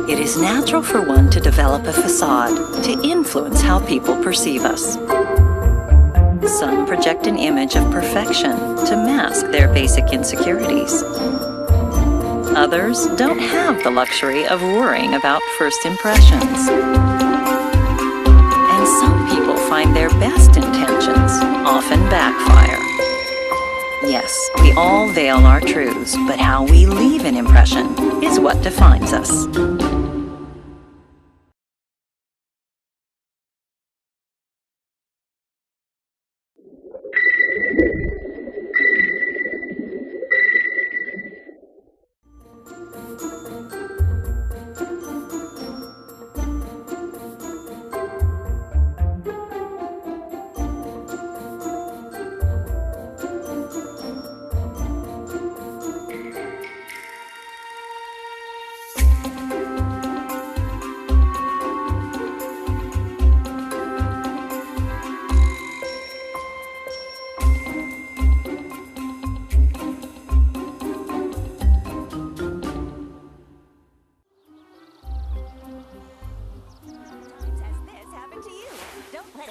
It is natural for one to develop a facade to influence how people perceive us. Some project an image of perfection to mask their basic insecurities. Others don't have the luxury of worrying about first impressions. And some people find their best intentions often backfire. Yes, we all veil our truths, but how we leave an impression is what defines us.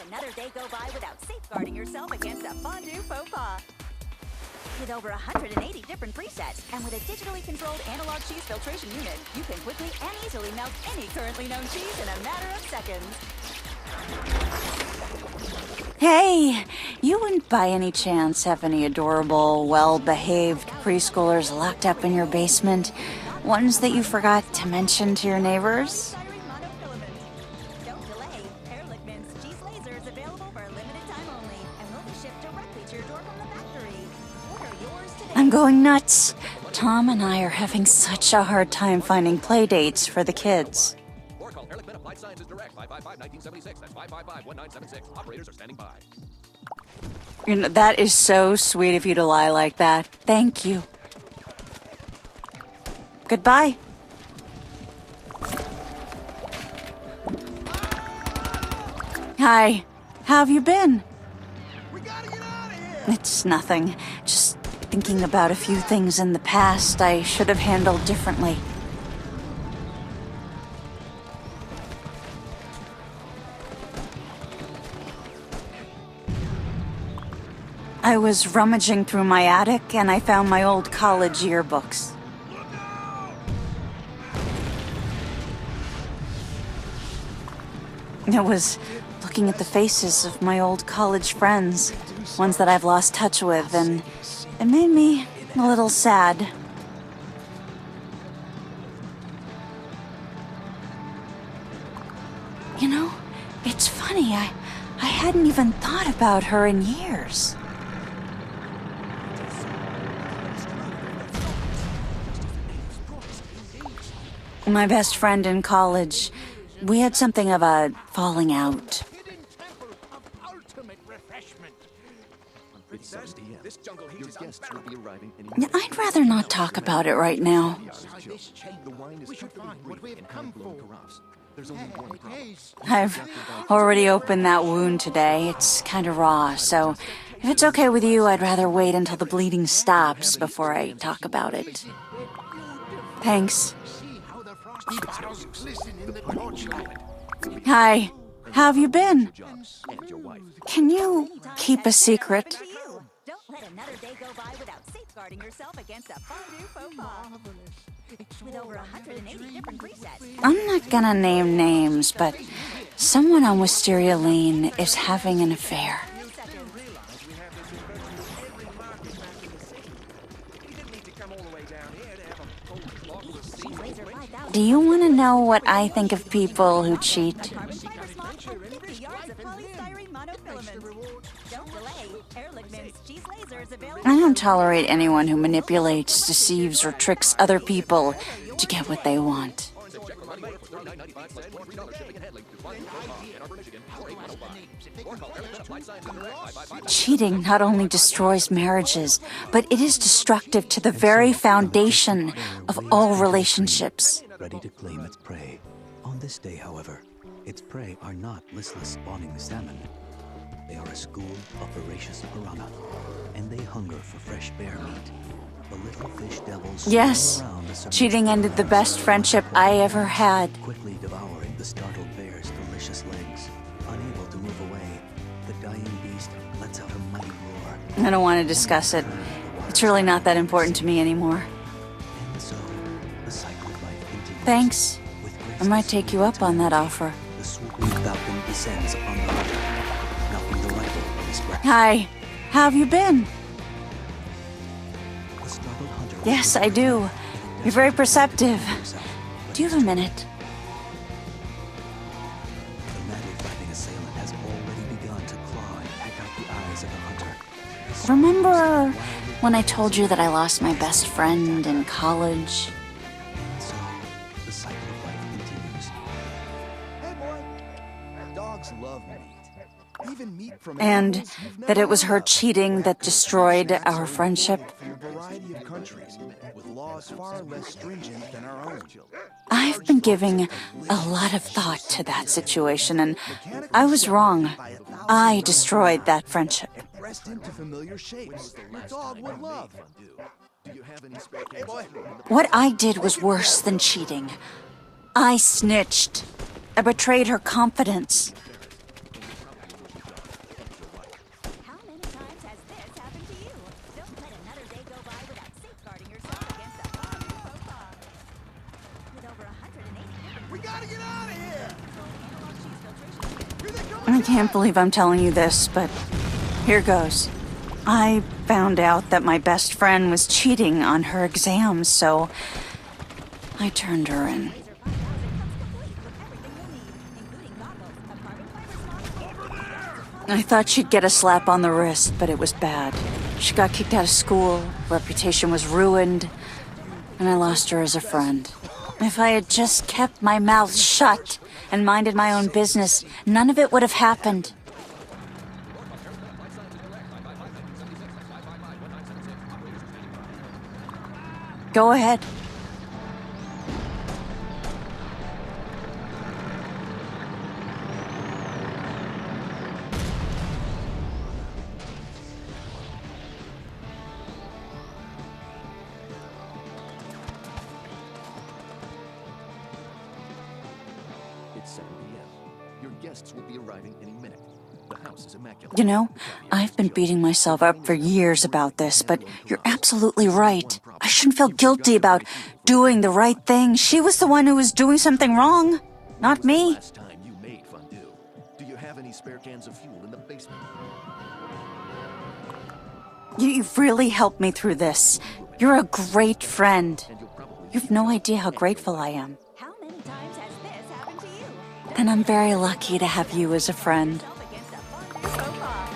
Another day go by without safeguarding yourself against a fondue faux pas. With over 180 different presets, and with a digitally controlled analog cheese filtration unit, you can quickly and easily melt any currently known cheese in a matter of seconds. Hey, you wouldn't by any chance have any adorable, well-behaved preschoolers locked up in your basement? Ones that you forgot to mention to your neighbors? I'm going nuts. Tom and I are having such a hard time finding play dates for the kids. Or call Ehrlichman Applied Sciences Direct, 555-1976. That's 555-1976. Operators are standing by. You know, that is so sweet of you to lie like that. Thank you. Goodbye. Hi. How have you been? We gotta get out of here. It's nothing. Just thinking about a few things in the past I should have handled differently. I was rummaging through my attic and I found my old college yearbooks. I was looking at the faces of my old college friends, ones that I've lost touch with, and it made me a little sad. You know, it's funny, I hadn't even thought about her in years. My best friend in college, we had something of a falling out. I'd rather not talk about it right now. I've already opened that wound today. It's kind of raw, so if it's okay with you, I'd rather wait until the bleeding stops before I talk about it. Thanks. Hi. How have you been? Can you keep a secret? Don't let another day go by without safeguarding yourself against a fondue faux pas. With over 180 different presets. I'm not gonna name names, but someone on Wisteria Lane is having an affair. Do you want to know what I think of people who cheat? I don't tolerate anyone who manipulates, deceives, or tricks other people to get what they want. Cheating not only destroys marriages, but it is destructive to the very foundation of all relationships. Ready to claim its prey. On this day, however, its prey are not listless spawning the salmon. They are a school of voracious piranha, and they hunger for fresh bear meat. The little fish devils swam Yes, around the surface cheating of ended the land, best friendship I ever had. quickly devouring the startled bear's delicious legs. Unable to move away, the dying beast lets out a mighty roar. I don't want to discuss it. It's really not that important to me anymore. And so, the cycle of life continues. Thanks. With I might take you up on that offer. the swooping falcon descends upon the hunter, knocking the rifle from his grasp. Hi. How have you been? The startled hunter Yes, I do. You're very perceptive. Do you have a minute? The madly fighting assailant has already begun to claw and peck out the eyes of the hunter. Remember when I told you that I lost my best friend in college? And so, the cycle of life continues. Hey, boy. Dogs love meat. Even meat from And animals you've that never it was heard her of. cheating that destroyed our friendship? From a variety of countries, with laws far less stringent than our own. I've been giving a lot of thought to that situation, and I was wrong. I destroyed that friendship. Pressed into familiar shapes. Your dog would love. Hey, boy. What I did was worse than cheating. I snitched. I betrayed her confidence. How many times has this happened to you? Don't let another day go by without safeguarding yourself against a fondue faux pas. With over 180 different We gotta get out of here. analog cheese filtration. Here they come. I can't believe I'm telling you this, but here goes. I found out that my best friend was cheating on her exams, so I turned her in. Laser 5000 comes complete with everything you'll need, including goggles, a carbon fiber smock, I thought she'd get a slap on the wrist, but it was bad. She got kicked out of school, reputation was ruined, and I lost her as a friend. If I had just kept my mouth shut and minded my own business, none of it would have happened. Go ahead. It's 7 p.m. Your guests will be arriving any minute. The house is immaculate. You know, I've been beating myself up for years about this, but you're absolutely right. I shouldn't feel guilty about doing the right thing. She was the one who was doing something wrong, not me. Last time you made fondue. Do you have any spare cans of fuel in the basement? You've really helped me through this. You're a great friend. And you'll probably You've no idea how grateful I am. How many times has this happened to you? And I'm very lucky to have you as a friend. Yourself against a fondue faux pas.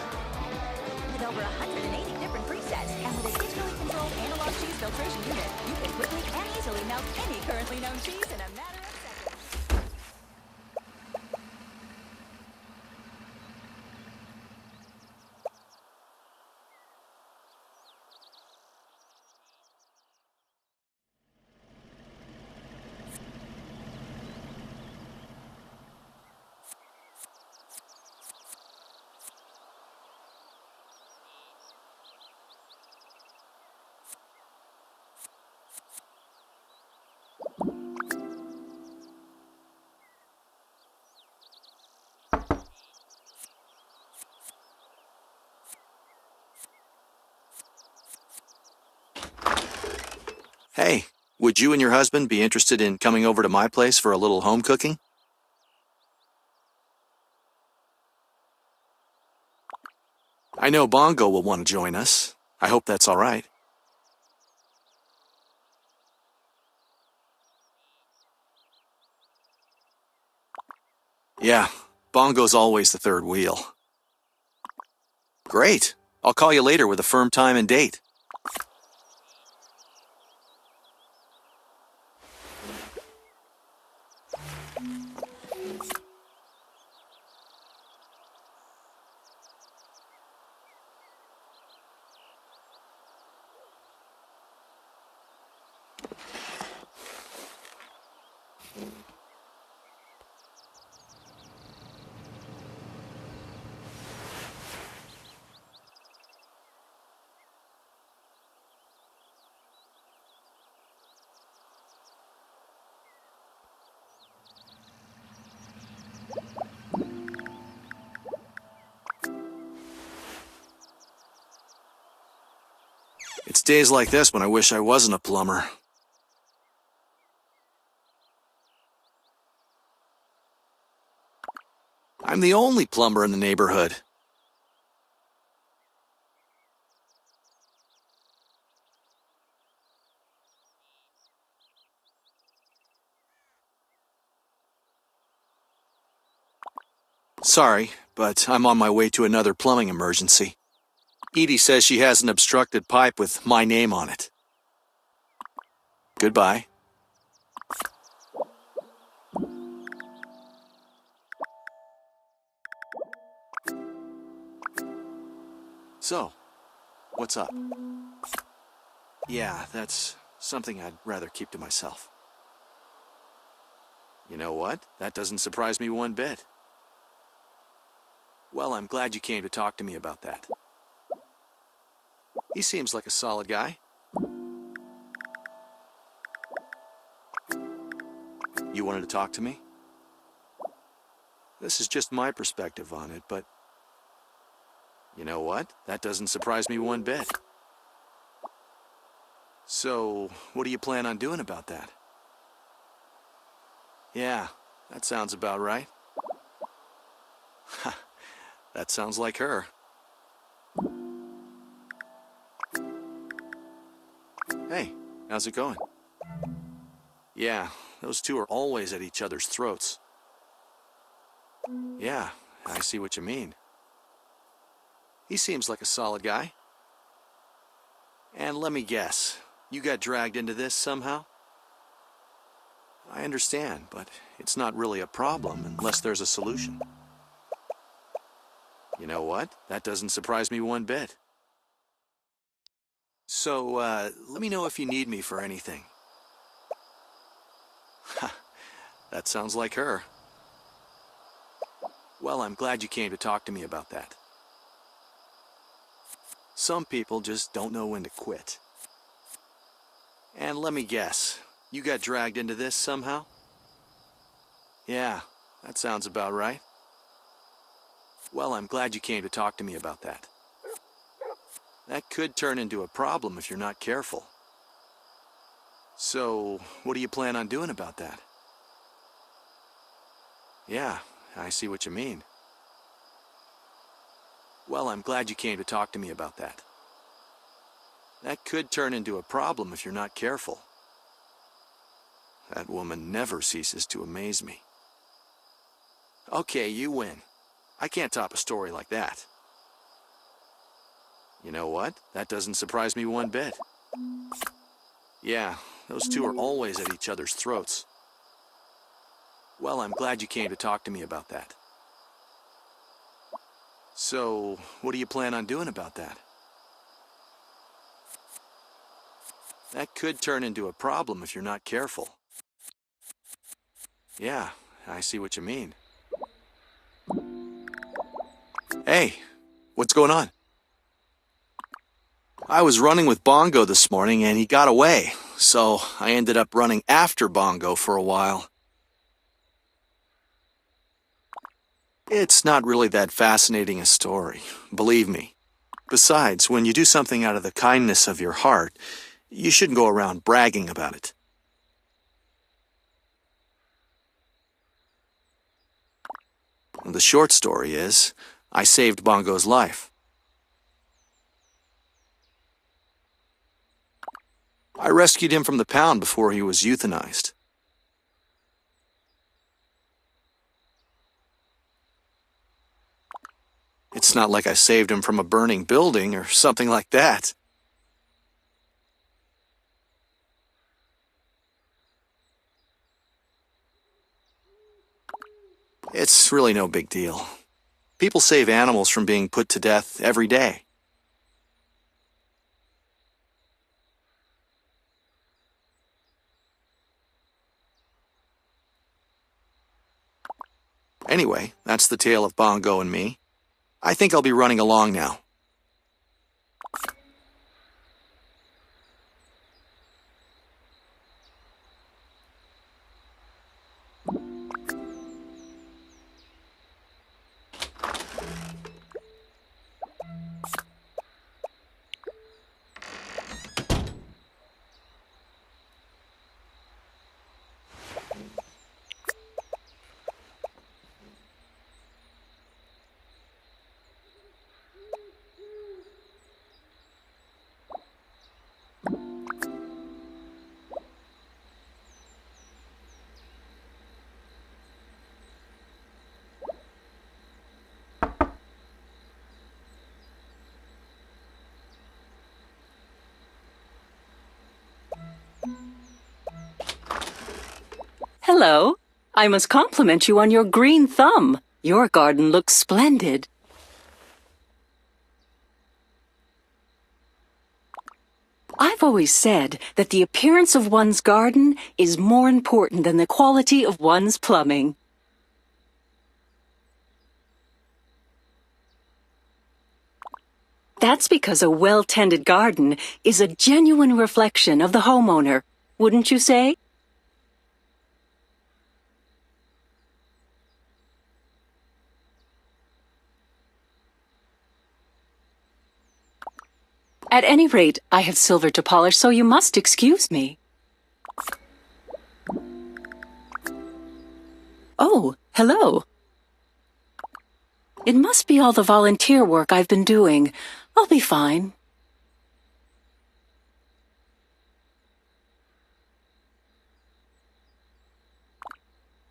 With over 180 different presets and with a digitally controlled analog cheese filtration unit, you can quickly and easily melt any currently known cheese in a matter of seconds. Hey, would you and your husband be interested in coming over to my place for a little home cooking? I know Bongo will want to join us. I hope that's all right. Yeah, Bongo's always the third wheel. Great. I'll call you later with a firm time and date. days like this when I wish I wasn't a plumber. I'm the only plumber in the neighborhood. Sorry, but I'm on my way to another plumbing emergency. Edie says she has an obstructed pipe with my name on it. Goodbye. So, what's up? Yeah, that's something I'd rather keep to myself. You know what? That doesn't surprise me one bit. Well, I'm glad you came to talk to me about that. He seems like a solid guy. You wanted to talk to me? This is just my perspective on it, but you know what? That doesn't surprise me one bit. So, what do you plan on doing about that? Yeah, that sounds about right. Ha, that sounds like her. Hey, how's it going? Yeah, those two are always at each other's throats. Yeah, I see what you mean. He seems like a solid guy. And let me guess, you got dragged into this somehow? I understand, but it's not really a problem unless there's a solution. You know what? That doesn't surprise me one bit. So, let me know if you need me for anything. Ha, that sounds like her. Well, I'm glad you came to talk to me about that. Some people just don't know when to quit. And let me guess, you got dragged into this somehow? Yeah, that sounds about right. Well, I'm glad you came to talk to me about that. That could turn into a problem if you're not careful. So, what do you plan on doing about that? Yeah, I see what you mean. Well, I'm glad you came to talk to me about that. That could turn into a problem if you're not careful. That woman never ceases to amaze me. Okay, you win. I can't top a story like that. You know what? That doesn't surprise me one bit. Yeah, those two are always at each other's throats. Well, I'm glad you came to talk to me about that. So, what do you plan on doing about that? That could turn into a problem if you're not careful. Yeah, I see what you mean. Hey, what's going on? I was running with Bongo this morning and he got away, so I ended up running after Bongo for a while. It's not really that fascinating a story, believe me. Besides, when you do something out of the kindness of your heart, you shouldn't go around bragging about it. The short story is, I saved Bongo's life. I rescued him from the pound before he was euthanized. It's not like I saved him from a burning building or something like that. It's really no big deal. People save animals from being put to death every day. Anyway, that's the tale of Bongo and me. I think I'll be running along now. Hello. I must compliment you on your green thumb. Your garden looks splendid. I've always said that the appearance of one's garden is more important than the quality of one's plumbing. That's because a well-tended garden is a genuine reflection of the homeowner, wouldn't you say? At any rate, I have silver to polish, so you must excuse me. Oh, hello. It must be all the volunteer work I've been doing. I'll be fine.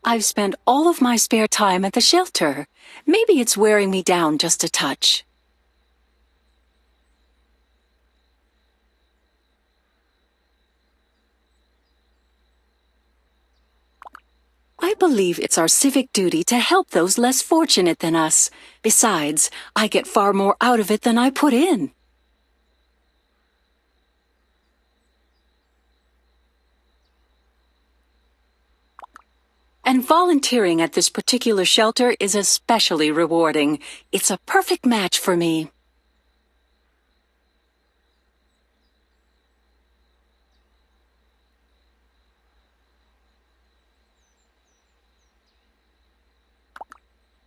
I've spent all of my spare time at the shelter. Maybe it's wearing me down just a touch. I believe it's our civic duty to help those less fortunate than us. Besides, I get far more out of it than I put in. And volunteering at this particular shelter is especially rewarding. It's a perfect match for me.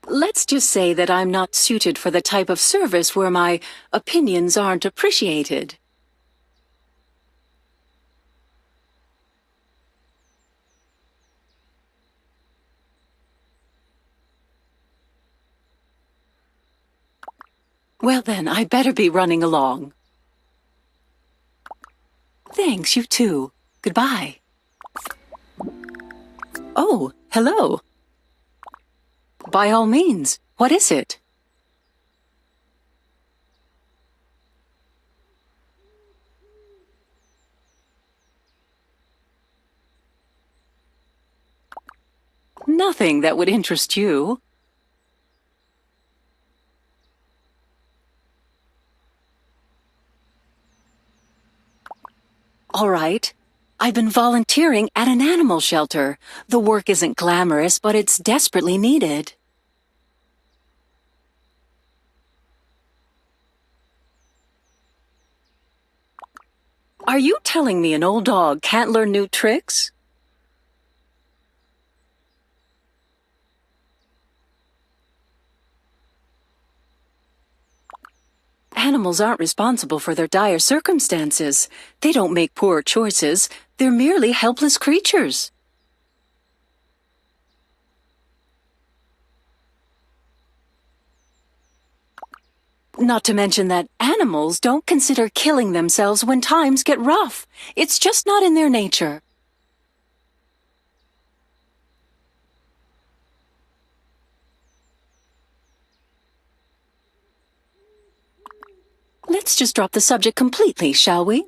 Let's just say that I'm not suited for the type of service where my opinions aren't appreciated. Well then, I better be running along. Thanks, you too. Goodbye. Oh, hello. By all means, what is it? Nothing that would interest you. All right. I've been volunteering at an animal shelter. The work isn't glamorous, but it's desperately needed. Are you telling me an old dog can't learn new tricks? Animals aren't responsible for their dire circumstances. They don't make poor choices. They're merely helpless creatures. Not to mention that animals don't consider killing themselves when times get rough. It's just not in their nature. Let's just drop the subject completely, shall we?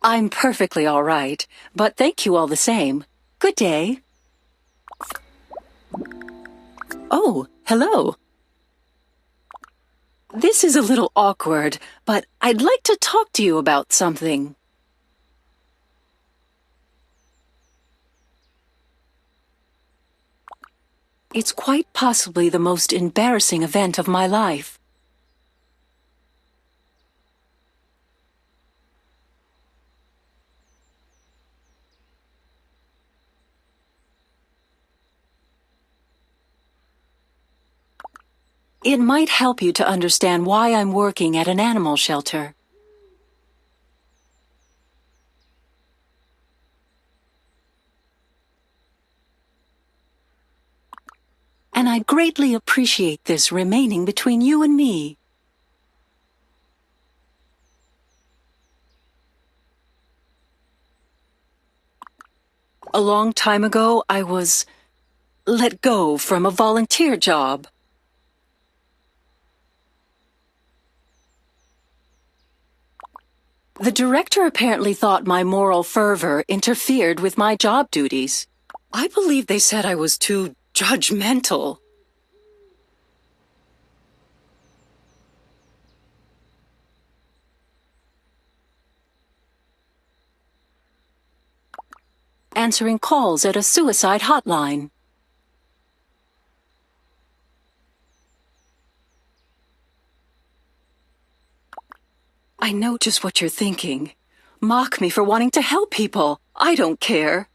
I'm perfectly all right, but thank you all the same. Good day. Oh, hello. This is a little awkward, but I'd like to talk to you about something. It's quite possibly the most embarrassing event of my life. It might help you to understand why I'm working at an animal shelter. And I'd greatly appreciate this remaining between you and me. A long time ago, I was let go from a volunteer job. The director apparently thought my moral fervor interfered with my job duties. I believe they said I was too judgmental. Answering calls at a suicide hotline. I know just what you're thinking. Mock me for wanting to help people. I don't care.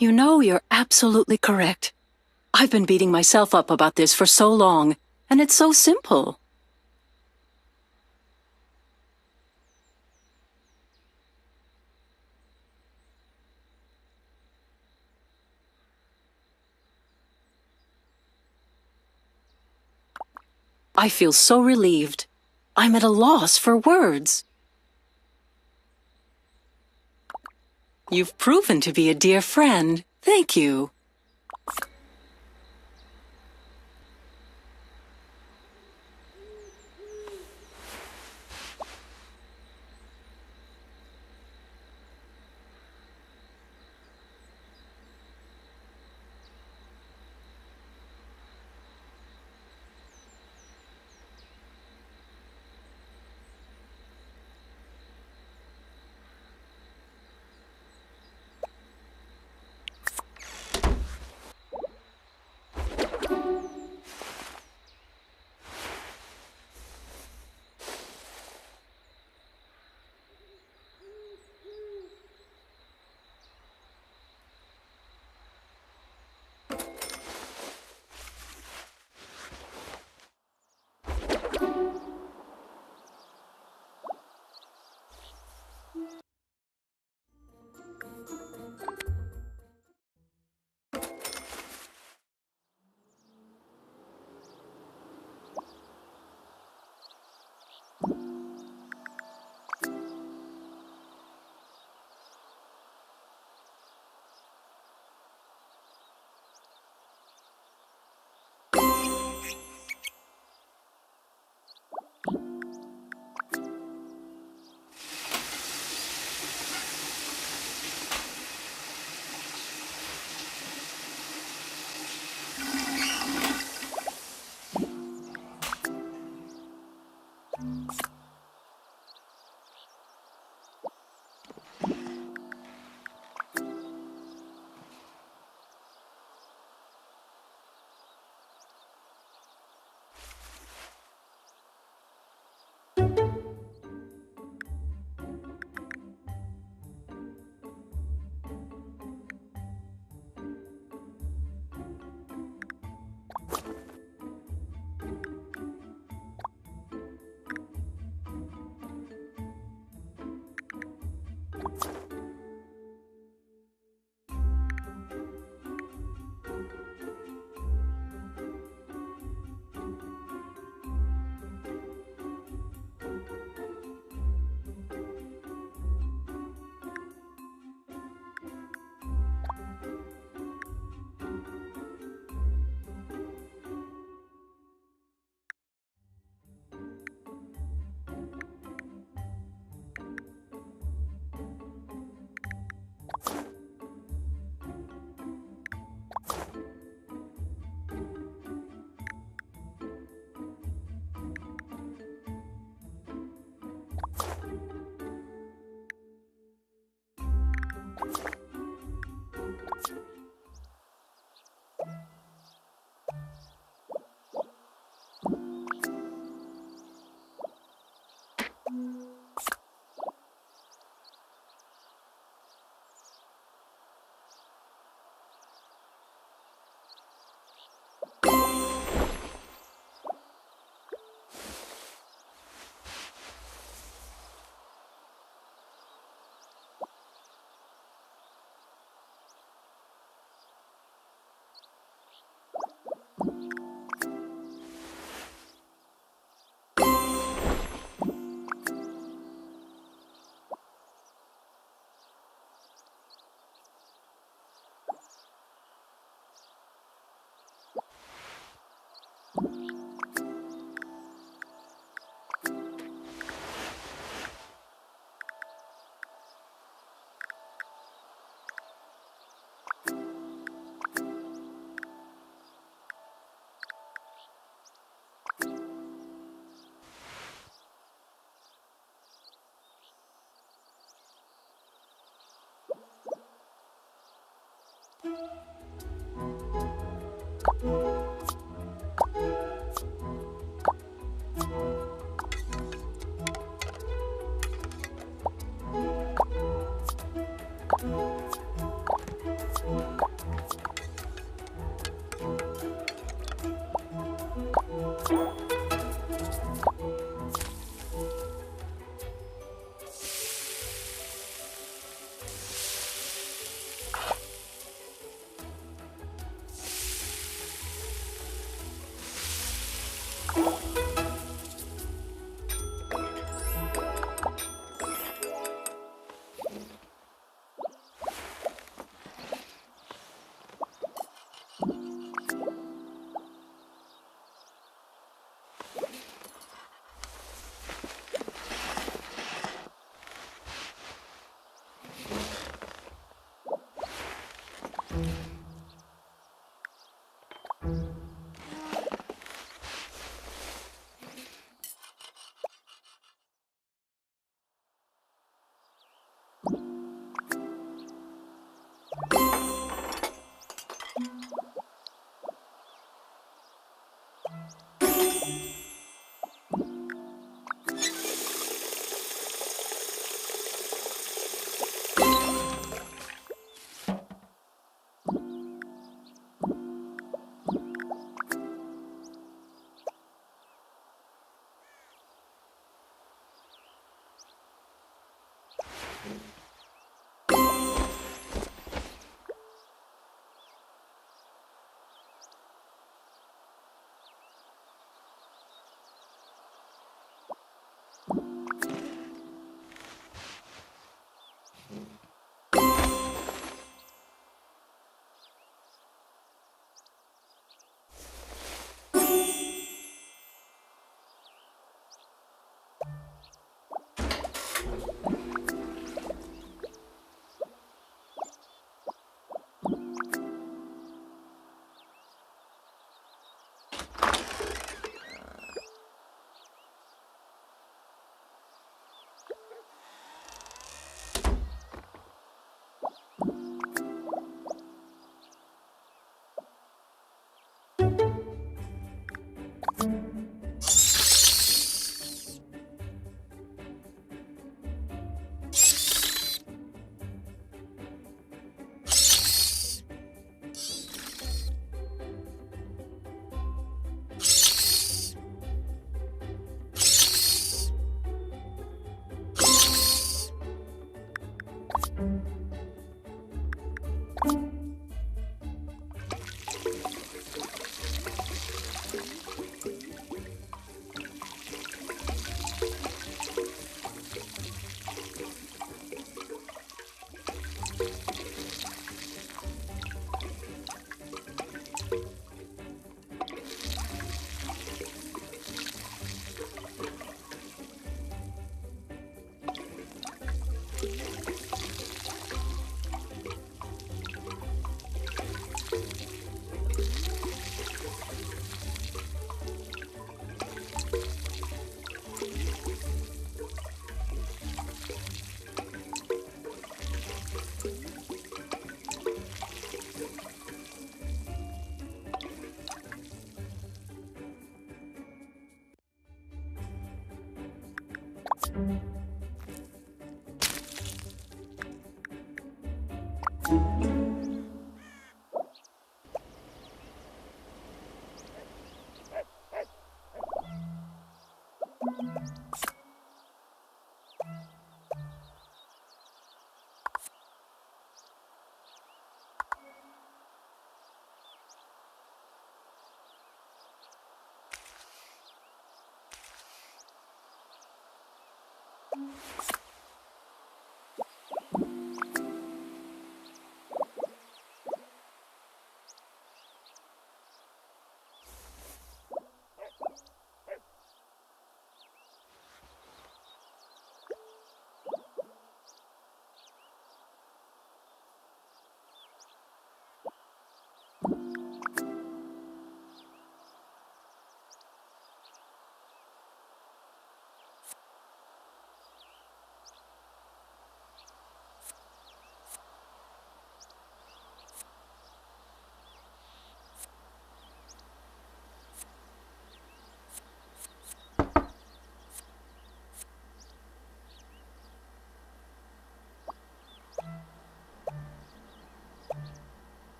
You know, you're absolutely correct. I've been beating myself up about this for so long, and it's so simple. I feel so relieved. I'm at a loss for words. You've proven to be a dear friend. Thank you.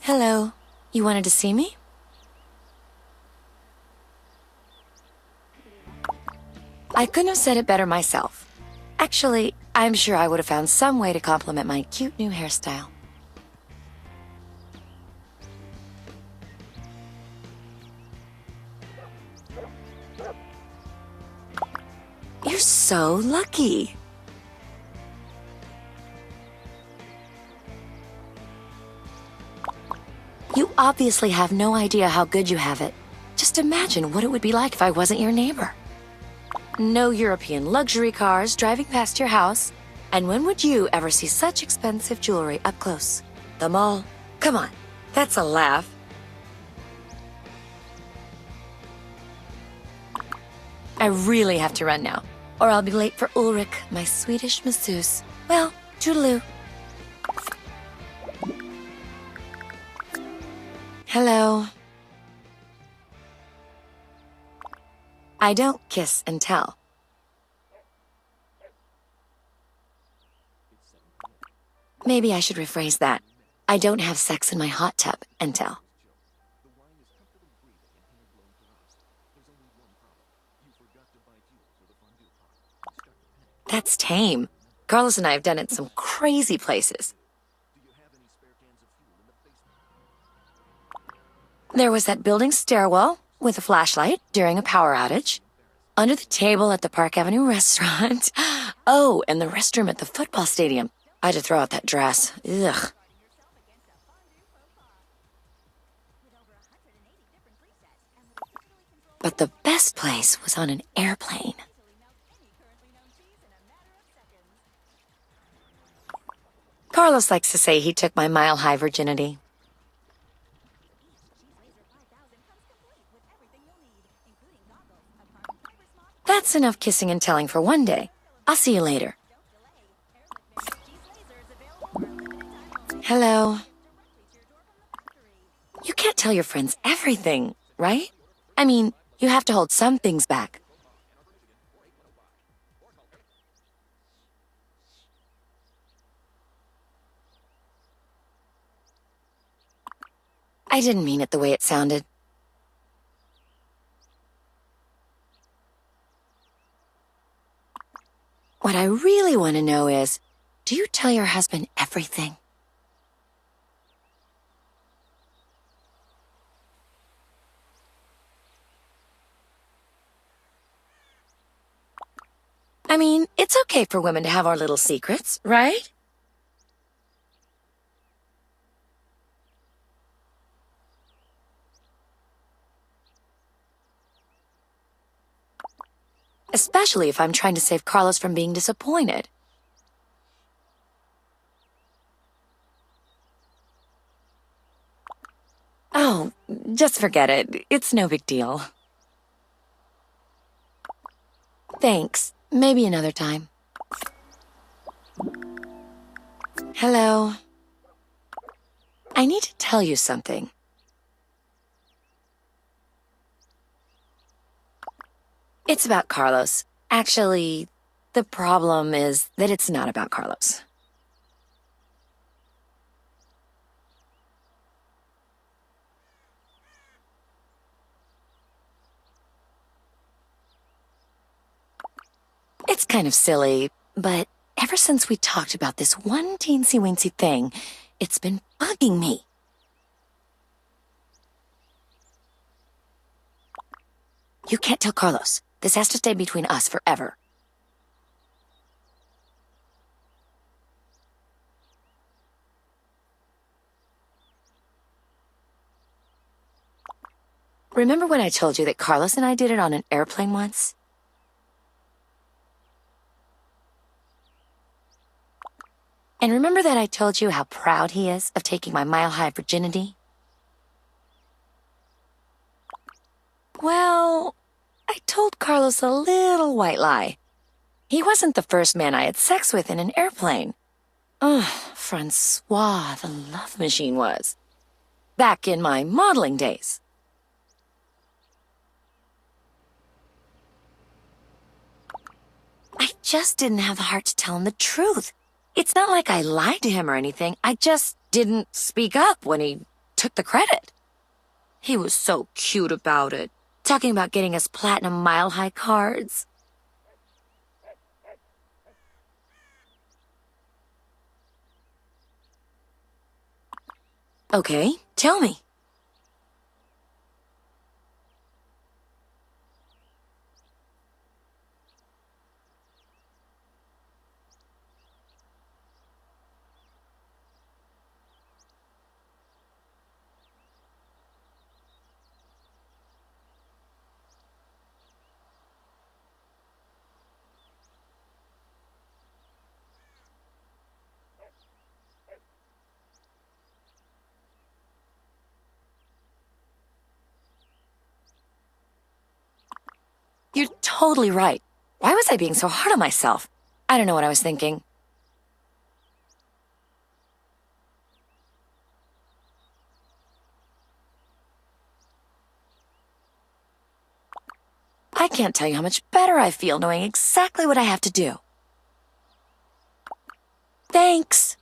Hello. You wanted to see me? I couldn't have said it better myself. Actually, I'm sure I would have found some way to compliment my cute new hairstyle. You're so lucky. You obviously have no idea how good you have it. Just imagine what it would be like if I wasn't your neighbor. No European luxury cars driving past your house. And when would you ever see such expensive jewelry up close? The mall? Come on, that's a laugh. I really have to run now, or I'll be late for Ulrich, my Swedish masseuse. Well, toodaloo. Hello. I don't kiss and tell. Maybe I should rephrase that. I don't have sex in my hot tub and tell. That's tame. Carlos and I have done it some crazy places. There was that building stairwell with a flashlight during a power outage. Under the table at the Park Avenue restaurant. Oh, and the restroom at the football stadium. I had to throw out that dress. Ugh. But the best place was on an airplane. Carlos likes to say he took my mile-high virginity. That's enough kissing and telling for one day. I'll see you later. Hello. You can't tell your friends everything, right? I mean, you have to hold some things back. I didn't mean it the way it sounded. What I really want to know is, do you tell your husband everything? I mean, it's okay for women to have our little secrets, right? Especially if I'm trying to save Carlos from being disappointed. Oh, just forget it. It's no big deal. Thanks. Maybe another time. Hello. I need to tell you something. It's about Carlos. Actually, the problem is that it's not about Carlos. It's kind of silly, but ever since we talked about this one teensy-weensy thing, it's been bugging me. You can't tell Carlos. This has to stay between us forever. Remember when I told you that Carlos and I did it on an airplane once? And remember that I told you how proud he is of taking my mile-high virginity? Well, I told Carlos a little white lie. He wasn't the first man I had sex with in an airplane. Ugh, Francois, the love machine was. Back in my modeling days. I just didn't have the heart to tell him the truth. It's not like I lied to him or anything. I just didn't speak up when he took the credit. He was so cute about it, talking about getting us platinum mile-high cards. Okay, tell me. You're totally right. Why was I being so hard on myself? I don't know what I was thinking. I can't tell you how much better I feel knowing exactly what I have to do. Thanks.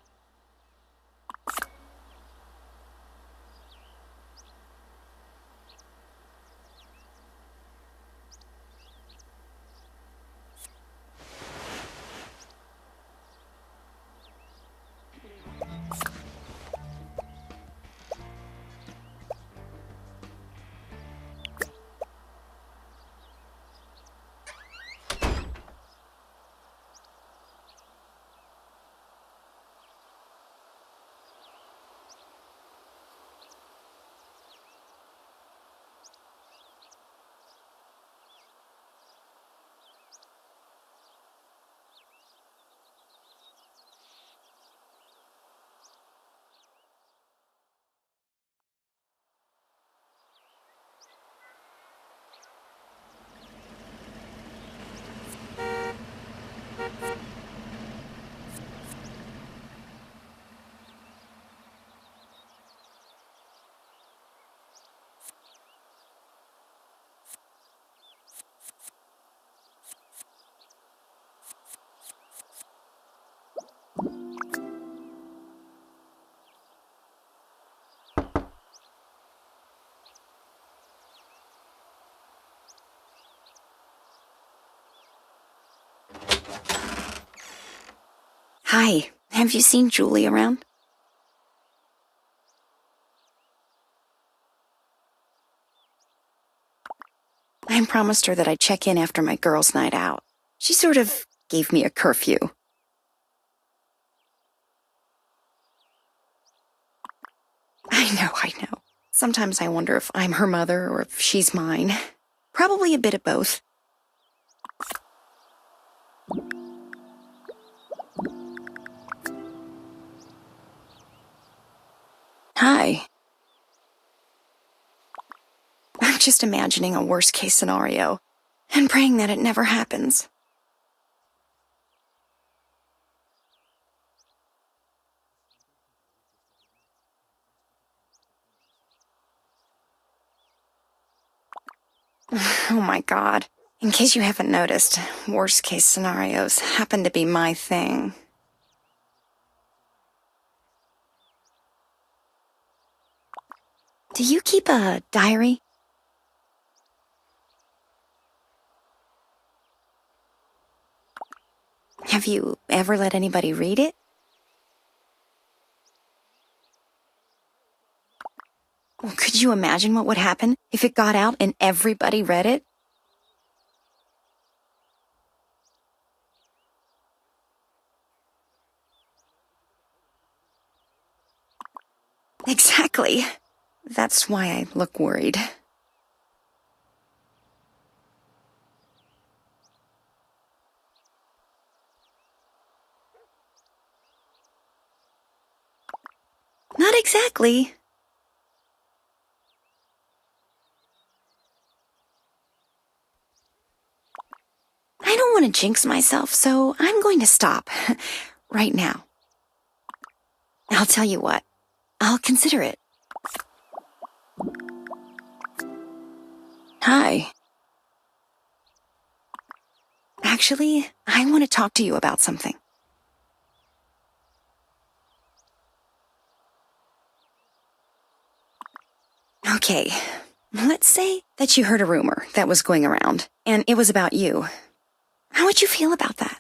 Hi, have you seen Julie around? I promised her that I'd check in after my girls' night out. She sort of gave me a curfew. I know. Sometimes I wonder if I'm her mother or if she's mine. Probably a bit of both. Hi. I'm just imagining a worst-case scenario and praying that it never happens. Oh my God. In case you haven't noticed, worst-case scenarios happen to be my thing. Do you keep a diary? Have you ever let anybody read it? Well, could you imagine what would happen if it got out and everybody read it? Exactly. That's why I look worried. Not exactly. I don't want to jinx myself, so I'm going to stop. Right now. I'll tell you what. I'll consider it. Hi. Actually, I want to talk to you about something. Okay, let's say that you heard a rumor that was going around, and it was about you. How would you feel about that?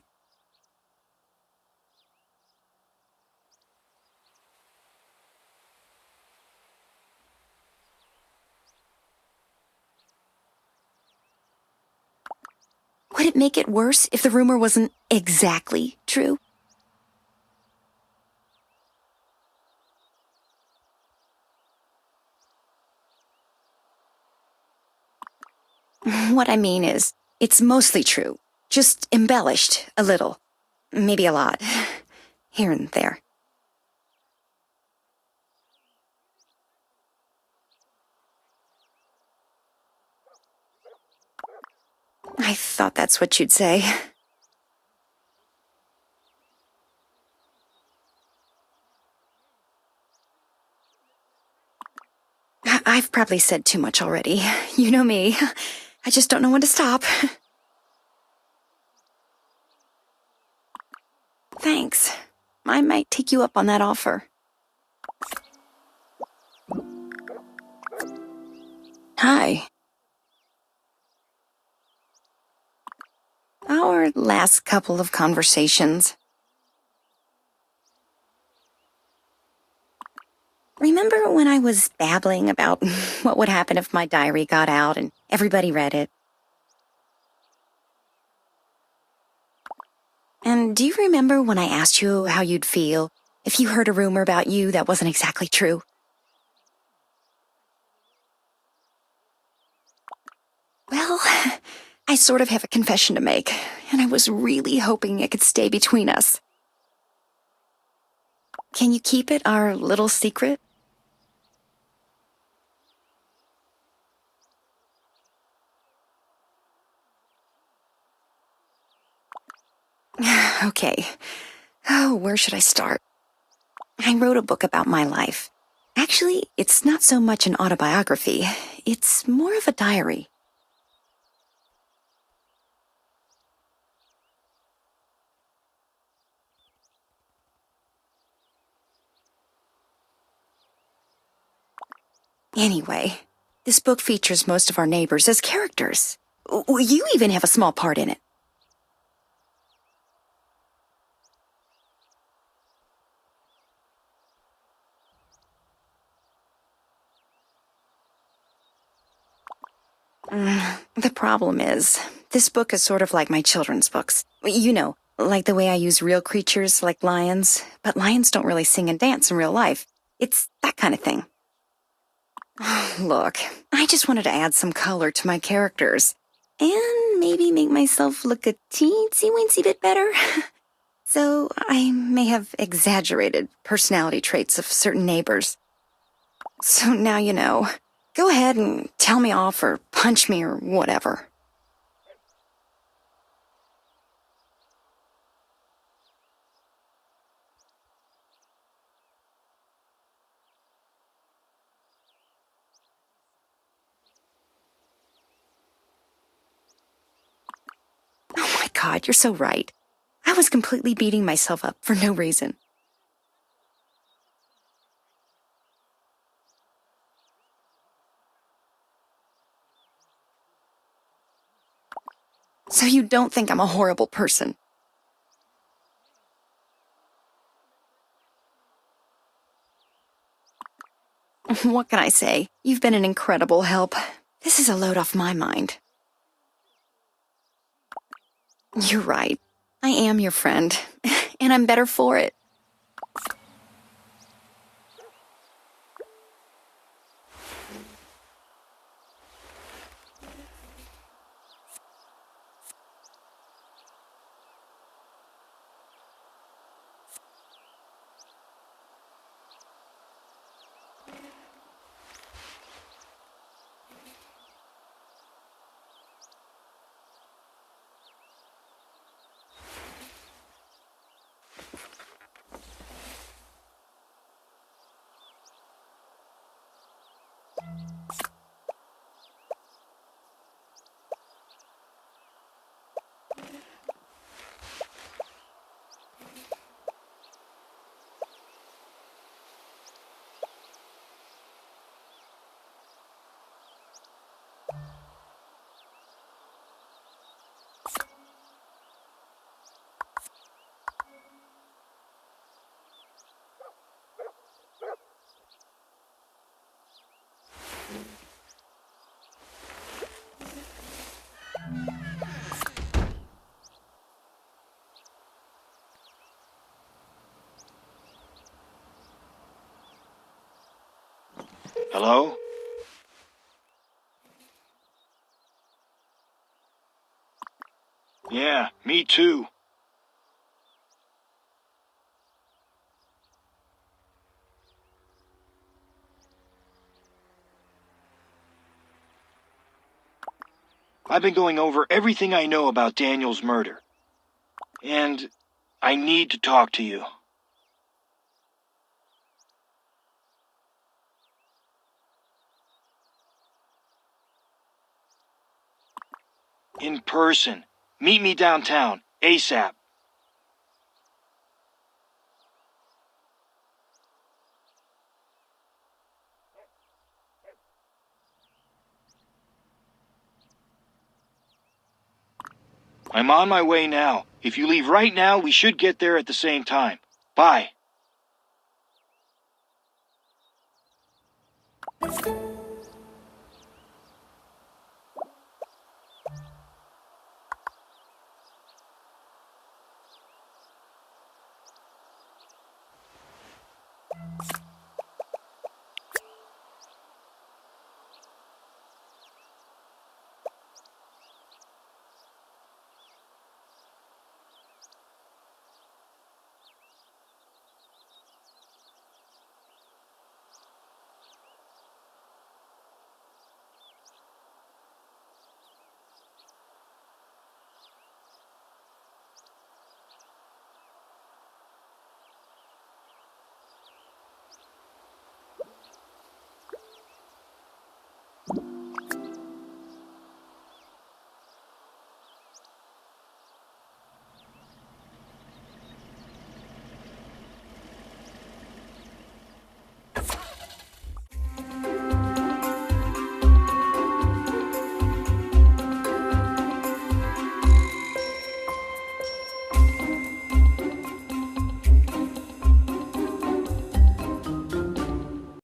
Would it make it worse if the rumor wasn't exactly true? What I mean is, it's mostly true, just embellished a little, maybe a lot, here and there. I thought that's what you'd say. I've probably said too much already. You know me. I just don't know when to stop. Thanks. I might take you up on that offer. Hi. Our last couple of conversations. Remember when I was babbling about what would happen if my diary got out and everybody read it? And do you remember when I asked you how you'd feel if you heard a rumor about you that wasn't exactly true? Well, I sort of have a confession to make, and I was really hoping it could stay between us. Can you keep it our little secret? Okay. Oh, where should I start? I wrote a book about my life. Actually, it's not so much an autobiography. It's more of a diary. Anyway, this book features most of our neighbors as characters. You even have a small part in it. The problem is, this book is sort of like my children's books. You know, like the way I use real creatures like lions, but lions don't really sing and dance in real life. It's that kind of thing. Look, I just wanted to add some color to my characters, and maybe make myself look a teensy-weensy bit better. So I may have exaggerated personality traits of certain neighbors. So now you know. Go ahead and tell me off or punch me or whatever. Oh my God, you're so right. I was completely beating myself up for no reason. So you don't think I'm a horrible person? What can I say? You've been an incredible help. This is a load off my mind. You're right. I am your friend, and I'm better for it. Hello? Yeah, me too. I've been going over everything I know about Daniel's murder. And I need to talk to you. In person. Meet me downtown, ASAP. I'm on my way now. If you leave right now, we should get there at the same time. Bye.